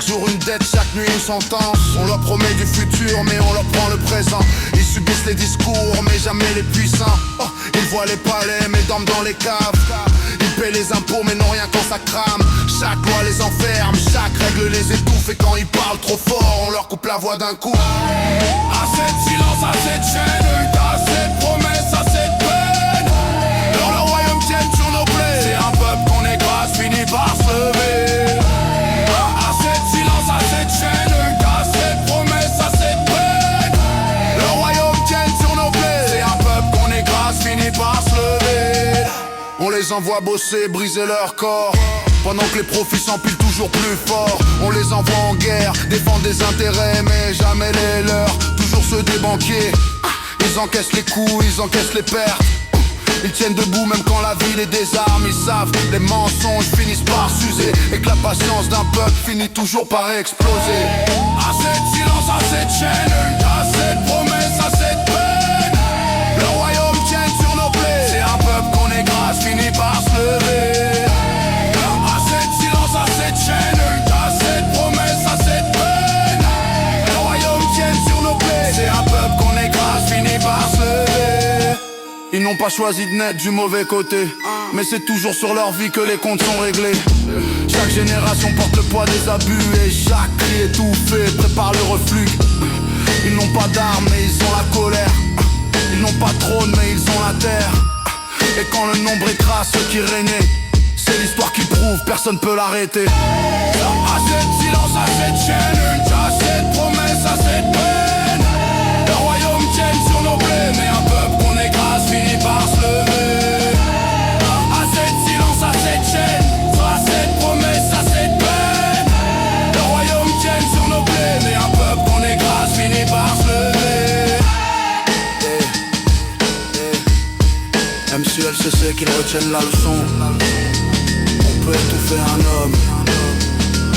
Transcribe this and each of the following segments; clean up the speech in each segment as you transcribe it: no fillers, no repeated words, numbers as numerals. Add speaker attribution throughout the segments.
Speaker 1: chaque jour une dette, chaque nuit une sentence. On leur promet du futur mais on leur prend le présent. Ils subissent les discours mais jamais les puissants. Ils voient les palais mais dorment dans les caves. Ils paient les impôts mais n'ont rien quand ça crame. Chaque loi les enferme, chaque règle les étouffe. Et quand ils parlent trop fort, on leur coupe la voix d'un coup. Assez de silence, assez de chaîne, assez de promesses, assez de peine. Leur le royaume tienne sur nos plaies. C'est un peuple qu'on écrase, finit par se lever. Assez de silence, assez de chaîne, assez de promesses, assez de peine. Le royaume tienne sur nos plaies. C'est un peuple qu'on écrase, finit par se lever. On les envoie bosser, briser leur corps, pendant que les profits s'empilent toujours plus fort. On les envoie en guerre, défendre des intérêts mais jamais les leurs. Toujours ceux des banquiers. Ils encaissent les coups, ils encaissent les pertes. Ils tiennent debout même quand la vie les désarme. Ils savent, les mensonges finissent par s'user, et que la patience d'un peuple finit toujours par exploser. Assez de silence, assez de chaîne, assez de promesses, assez de peine. Le royaume tient sur nos plaies. C'est un peuple qu'on écrase, finit par se lever. Assez de silence, assez de chaîne, assez de promesses, assez de peine. Le royaume tient sur nos plaies. C'est un peuple qu'on écrase, finit par se lever. Ils n'ont pas choisi de naître du mauvais côté, mais c'est toujours sur leur vie que les comptes sont réglés. Chaque génération porte le poids des abus, et chaque cri étouffé prépare le reflux. Ils n'ont pas d'armes mais ils ont la colère. Ils n'ont pas de trône mais ils ont la terre. Et quand le nombre écrase ceux qui régnaient, c'est l'histoire qui prouve, personne peut l'arrêter. Assez de silence, assez de chaîne, assez de promesses, assez de peine. Le royaume tienne sur nos plaies, mais un peuple qu'on écrase finit par se lever. Assez de silence, assez de chaîne, assez de promesses, assez de peine. Le royaume tienne sur nos plaies, mais un peuple qu'on écrase finit par se lever. MCLCC qu'ils retiennent la leçon. On peut étouffer un homme,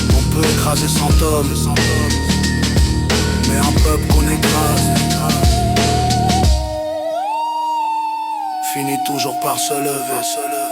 Speaker 1: on peut écraser 100 hommes, mais un peuple qu'on écrase finit toujours par se lever.